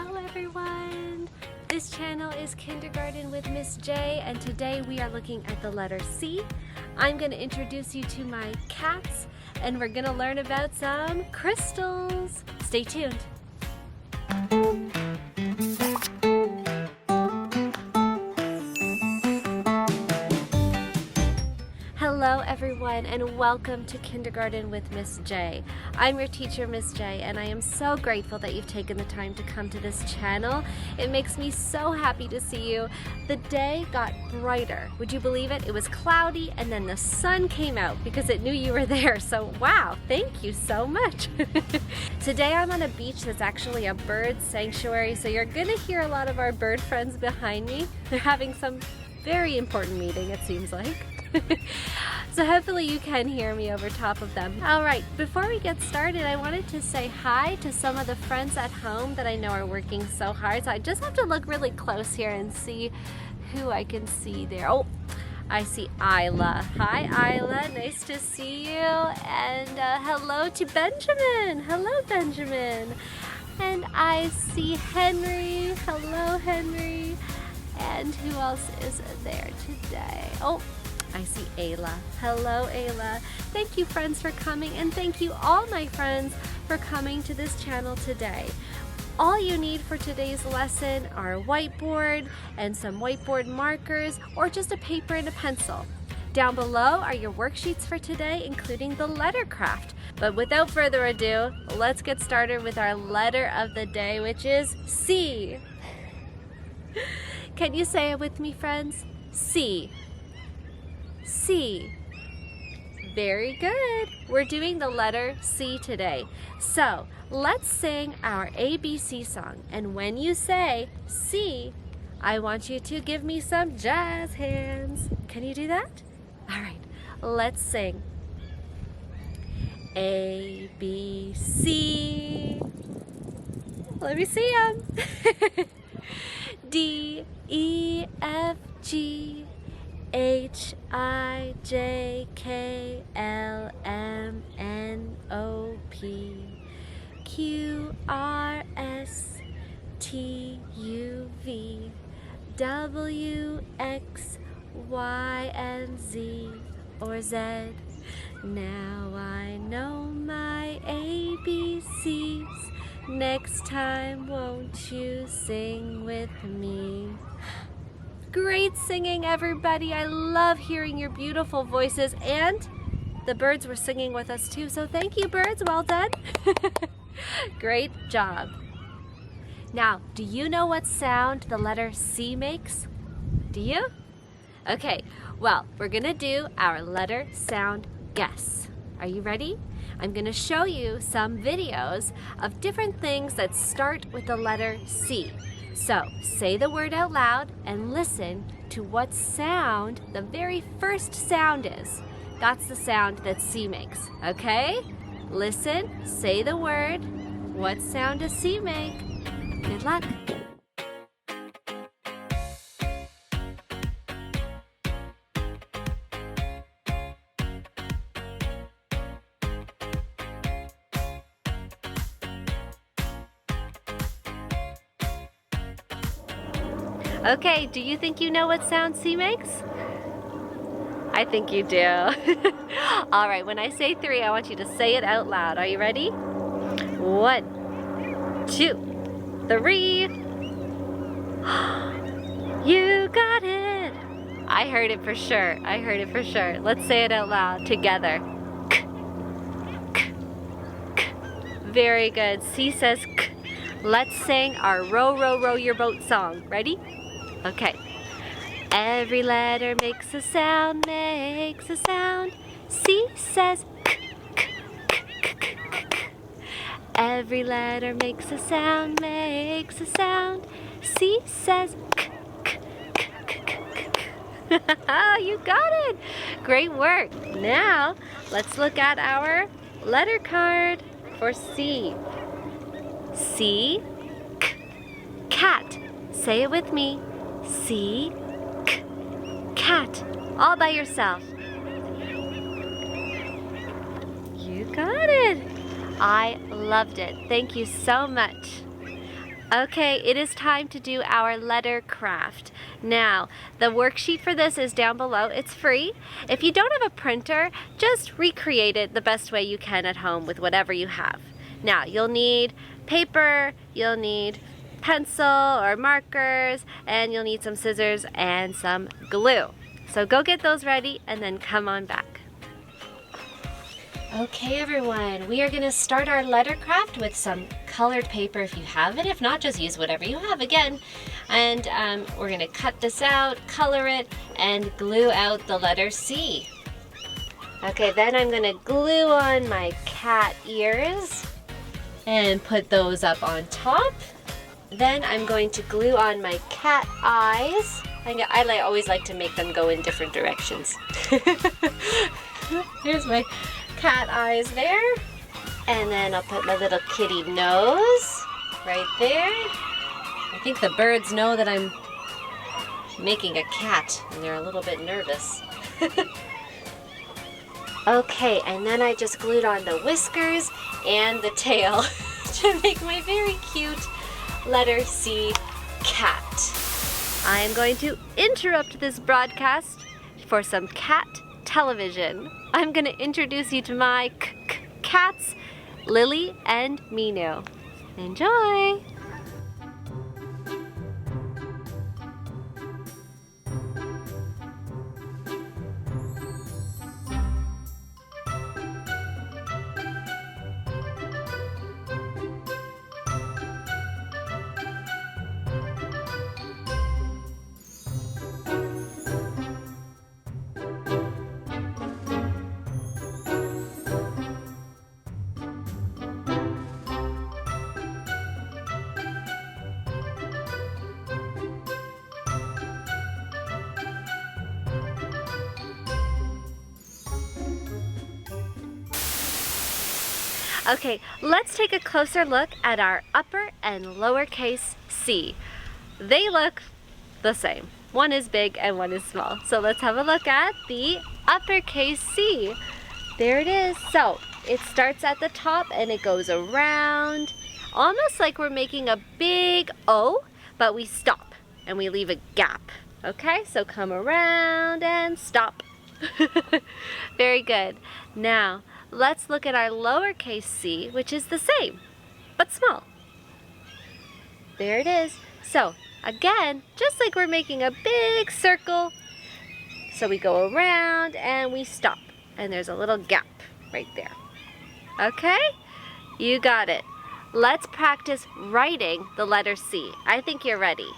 Hello everyone! This channel is Kindergarten with Miss J, and today we are looking at the letter C. I'm going to introduce you to my cats, and we're going to learn about some crystals. Stay tuned. Hello everyone, and welcome to Kindergarten with Miss J. I'm your teacher, Miss J, and I am so grateful that you've taken the time to come to this channel. It makes me so happy to see you. The day got brighter. Would you believe it? It was cloudy and then the sun came out because it knew you were there. So wow, thank you so much. Today I'm on a beach that's actually a bird sanctuary, so you're gonna hear a lot of our bird friends behind me. They're having some very important meeting, it seems like. So hopefully you can hear me over top of them. All right, before we get started, I wanted to say hi to some of the friends at home that I know are working so hard. So I just have to look really close here and see who I can see there. Oh, I see Isla. Hi Isla, nice to see you. And hello to Benjamin. Hello Benjamin. And I see Henry. Hello Henry. And who else is there today? Oh, I see Ayla. Hello, Ayla. Thank you, friends, for coming, and thank you, all my friends, for coming to this channel today. All you need for today's lesson are a whiteboard and some whiteboard markers, or just a paper and a pencil. Down below are your worksheets for today, including the letter craft. But without further ado, let's get started with our letter of the day, which is C. Can you say it with me, friends? C. C. Very good. We're doing the letter C today. So let's sing our ABC song. And when you say C, I want you to give me some jazz hands. Can you do that? All right, let's sing. A, B, C. Let me see them. D, E, F, G, H, I, J, K, L, M, N, O, P, Q, R, S, T, U, V, W, X, Y, and Z, or Z. Now I know my ABCs. Next time, won't you sing with me? Great singing, everybody. I love hearing your beautiful voices, and the birds were singing with us too, so thank you, birds. Well done. Great job. Now, do you know what sound the letter C makes? Do you? Okay, well, we're gonna do our letter sound guess. Are you ready? I'm gonna show you some videos of different things that start with the letter C. So, say the word out loud and listen to what sound the very first sound is. That's the sound that C makes, okay? Listen, say the word. What sound does C make? Good luck. Okay, do you think you know what sound C makes? I think you do. All right, when I say 3, I want you to say it out loud. Are you ready? 1, 2, 3. You got it. I heard it for sure. I heard it for sure. Let's say it out loud together. K, k, k. Very good. C says K. Let's sing our row, row, row your boat song. Ready? Okay. Every letter makes a sound, makes a sound. C says K, K, K, K, K, K, K. Every letter makes a sound, makes a sound. C says K, K, K, K, K, K, K. You got it. Great work. Now, let's look at our letter card for C. C, K, cat. Say it with me. C, K, cat. All by yourself. You got it. I loved it. Thank you so much. Okay, it is time to do our letter craft. Now, the worksheet for this is down below. It's free. If you don't have a printer, just recreate it the best way you can at home with whatever you have. Now, you'll need paper, you'll need pencil or markers, and you'll need some scissors and some glue. So go get those ready and then come on back. Okay everyone, we are going to start our letter craft with some colored paper if you have it. If not, just use whatever you have again. And we're going to cut this out, color it, and glue out the letter C. Okay, then I'm going to glue on my cat ears and put those up on top. Then I'm going to glue on my cat eyes. I always like to make them go in different directions. Here's my cat eyes there, and then I'll put my little kitty nose right there. I think the birds know that I'm making a cat and they're a little bit nervous. Okay, and then I just glued on the whiskers and the tail to make my very cute letter C cat. I am going to interrupt this broadcast for some cat television. I'm going to introduce you to my cats, Lily and Minu. Enjoy! Okay, let's take a closer look at our upper and lowercase c. They look the same. One is big and one is small. So let's have a look at the uppercase C. There it is. So it starts at the top and it goes around, almost like we're making a big O, but we stop and we leave a gap. Okay, so come around and stop. Very good. Now, let's look at our lowercase c, which is the same, but small. There it is. So, again, just like we're making a big circle, so we go around and we stop, and there's a little gap right there. Okay? You got it. Let's practice writing the letter C. I think you're ready.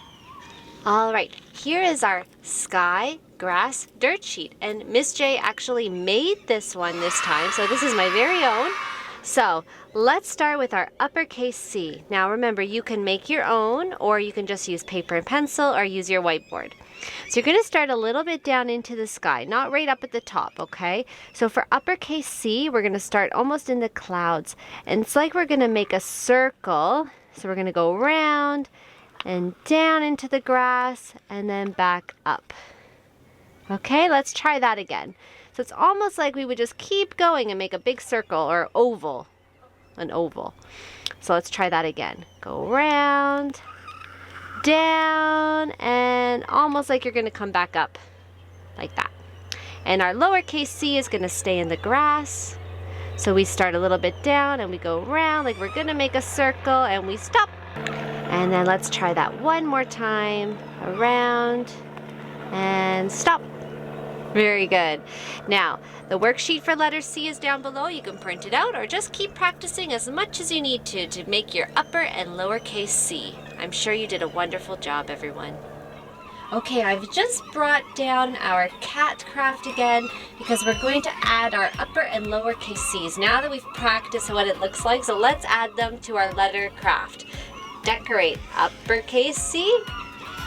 All right, here is our sky, grass, dirt sheet. And Miss J actually made this one this time, so this is my very own. So let's start with our uppercase C. Now remember, you can make your own, or you can just use paper and pencil, or use your whiteboard. So you're going to start a little bit down into the sky, not right up at the top, okay? So for uppercase C, we're going to start almost in the clouds. And it's like we're going to make a circle. So we're going to go around and down into the grass, and then back up. Okay, let's try that again. So it's almost like we would just keep going and make a big circle or oval, an oval. So let's try that again. Go around, down, and almost like you're going to come back up like that. And our lowercase c is going to stay in the grass. So we start a little bit down and we go around like we're going to make a circle, and we stop. And then let's try that one more time. Around and stop. Very good. Now, the worksheet for letter C is down below. You can print it out or just keep practicing as much as you need to make your upper and lowercase c. I'm sure you did a wonderful job, everyone. Okay, I've just brought down our cat craft again because we're going to add our upper and lowercase c's now that we've practiced what it looks like. So let's add them to our letter craft. Decorate uppercase C,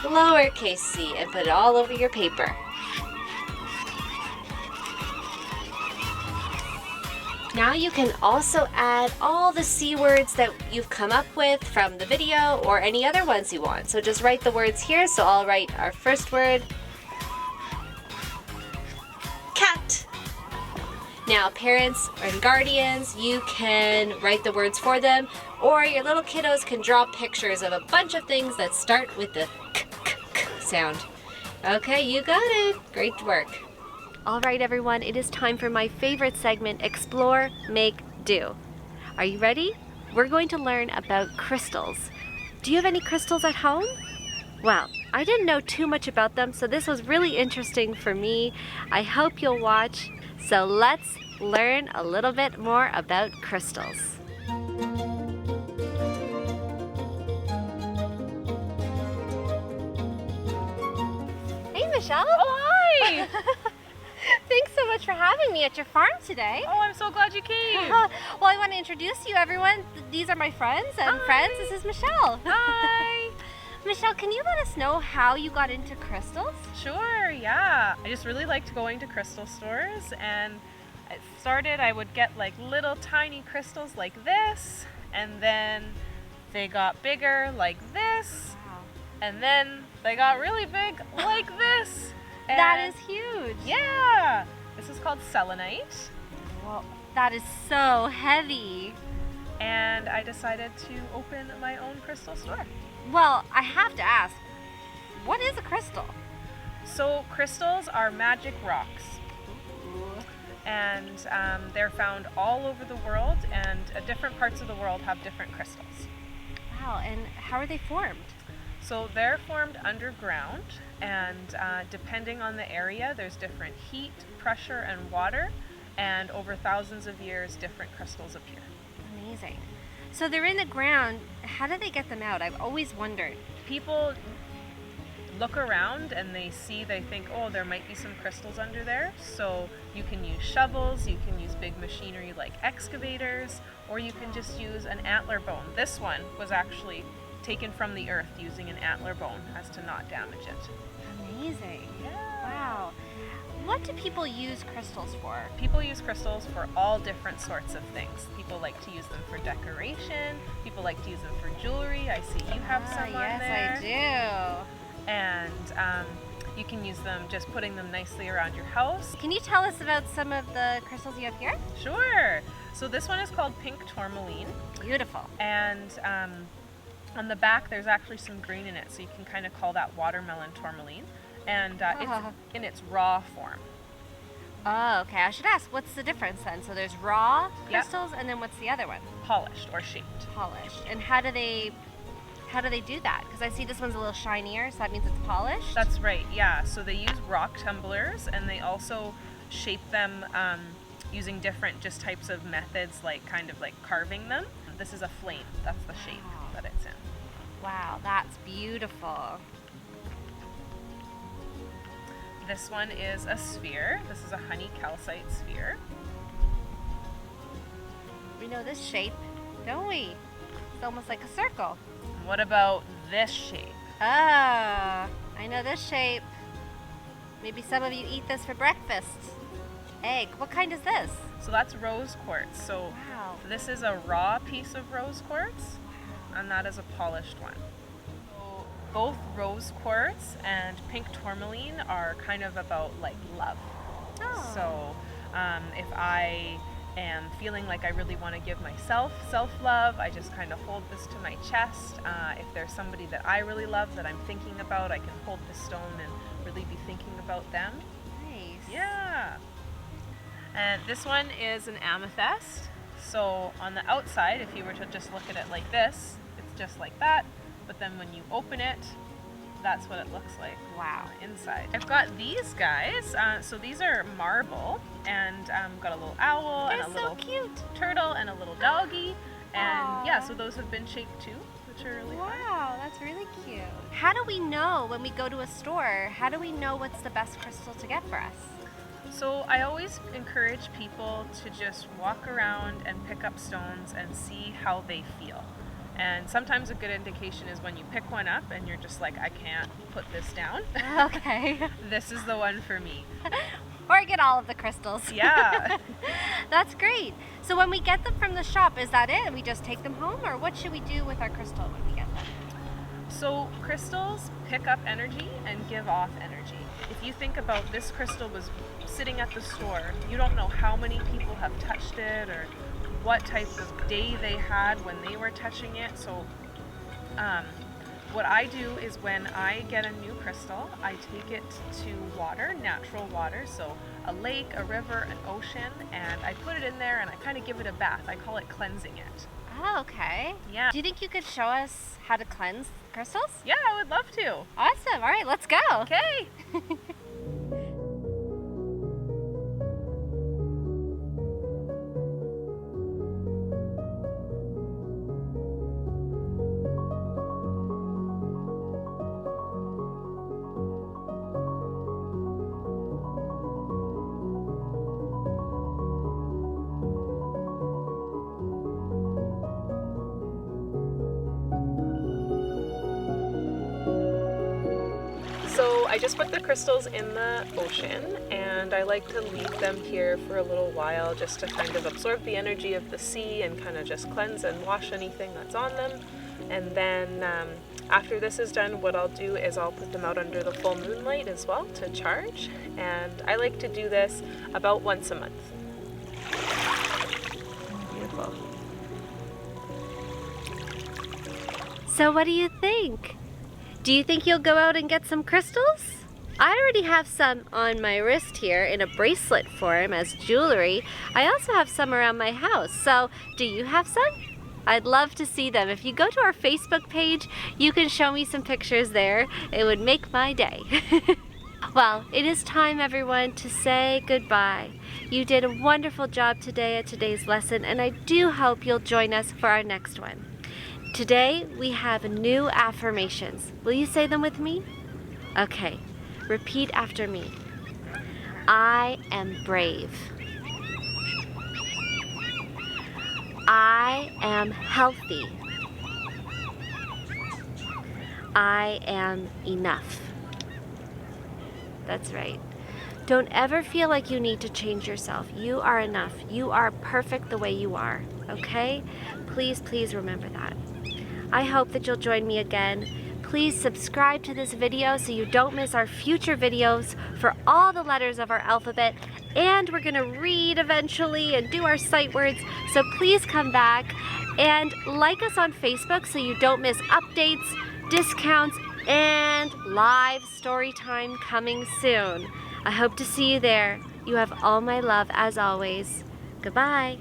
lowercase c, and put it all over your paper. Now you can also add all the C words that you've come up with from the video or any other ones you want. So just write the words here. So I'll write our first word, cat. Now, parents and guardians, you can write the words for them, or your little kiddos can draw pictures of a bunch of things that start with the k sound. Okay, you got it. Great work. All right, everyone, it is time for my favorite segment, Explore, Make, Do. Are you ready? We're going to learn about crystals. Do you have any crystals at home? Well, I didn't know too much about them, so this was really interesting for me. I hope you'll watch. So let's learn a little bit more about crystals. Hey, Michelle. Oh, hi! Thanks so much for having me at your farm today. Oh, I'm so glad you came. Well, I want to introduce you, everyone. These are my friends, and friends, this is Michelle. Hi! Michelle, can you let us know how you got into crystals? Sure, yeah. I just really liked going to crystal stores, and it started, I would get like little tiny crystals like this, and then they got bigger like this, Wow. and then they got really big like this. And That is huge. yeah! This is called selenite, Whoa, that is so heavy. and I decided to open my own crystal store. Well, I have to ask, what is a crystal? So crystals are magic rocks, and they're found all over the world, and different parts of the world have different crystals. Wow, and how are they formed? So they're formed underground, and depending on the area, there's different heat, pressure, and water, and over thousands of years, different crystals appear. Amazing. So they're in the ground. How do they get them out? I've always wondered. People look around and they think, oh, there might be some crystals under there. So you can use shovels, you can use big machinery like excavators, or you can just use an antler bone. This one was actually taken from the earth using an antler bone as to not damage it. Amazing. Yeah. Wow. What do people use crystals for? People use crystals for all different sorts of things. People like to use them for decoration. People like to use them for jewelry. I see you have some on there. Yes, I And you can use them just putting them nicely around your house. do. Can you tell us about some of the crystals you have here? Sure. So this one is called pink tourmaline, Beautiful. and on the back there's actually some green in it, so you can kind of call that watermelon tourmaline, and it's in its raw form. Oh, okay. I should ask, what's the difference then? So there's raw Yep. crystals, and then what's the other one? Polished or shaped. Polished. And how do they do that? Because I see this one's a little shinier, so that means it's polished. That's right, yeah. So they use rock tumblers, and they also shape them using different just types of methods, like kind of like carving them. This is a flame. That's the shape that it's in. Wow, that's beautiful. This one is a sphere. This is a honey calcite sphere. We know this shape, don't we? It's almost like a circle. What about this shape? Ah, I know this shape. Maybe some of you eat this for breakfast. Egg. What kind is this? So that's rose quartz. So Wow. this is a raw piece of rose quartz, and that is a polished one. So both rose quartz and pink tourmaline are kind of about like love. Oh. So if I am feeling like I really want to give myself self-love, I just kind of hold this to my chest. If there's somebody that I really love that I'm thinking about, I can hold the stone and really be thinking about them. Nice. Yeah. And this one is an amethyst. So on the outside, if you were to just look at it like this, it's just like that. But then when you open it, that's what it looks like. Wow. Inside. I've got these guys. So these are marble, and got a little owl They're and a so little cute. turtle and a little doggy. And Aw. yeah, so those have been shaped too, which are really fun. Wow, that's really cute. How do we know when we go to a store, how do we know what's the best crystal to get for us? So I always encourage people to just walk around and pick up stones and see how they feel. And sometimes a good indication is when you pick one up and you're just like, I can't put this down. Okay. This is the one for me. Or get all of the crystals. Yeah. That's great. So when we get them from the shop, is that it? We just take them home, or what should we do with our crystal when we get them? So crystals pick up energy and give off energy. If you think about this crystal was sitting at the store, you don't know how many people have touched it or what type of day they had when they were touching it. So what I do is when I get a new crystal, I take it to water, natural water, so a lake, a river, an ocean, and I put it in there and I kind of give it a bath. I call it cleansing it. Oh, okay. Yeah. Do you think you could show us how to cleanse crystals? Yeah, I would love to. Awesome. All right, let's go. Okay. So I just put the crystals in the ocean, and I like to leave them here for a little while just to kind of absorb the energy of the sea and kind of just cleanse and wash anything that's on them. And then after this is done, what I'll do is I'll put them out under the full moonlight as well to charge. And I like to do this about once a month. Beautiful. So what do you think? Do you think you'll go out and get some crystals? I already have some on my wrist here in a bracelet form as jewelry. I also have some around my house. So do you have some? I'd love to see them. If you go to our Facebook page, you can show me some pictures there. It would make my day. Well, it is time, everyone, to say goodbye. You did a wonderful job today at today's lesson, and I do hope you'll join us for our next one. Today, we have new affirmations. Will you say them with me? Okay, repeat after me. I am brave. I am healthy. I am enough. That's right. Don't ever feel like you need to change yourself. You are enough. You are perfect the way you are, okay? Please, please remember that. I hope that you'll join me again. Please subscribe to this video so you don't miss our future videos for all the letters of our alphabet. And we're gonna read eventually and do our sight words. So please come back and like us on Facebook so you don't miss updates, discounts, and live story time coming soon. I hope to see you there. You have all my love as always. Goodbye.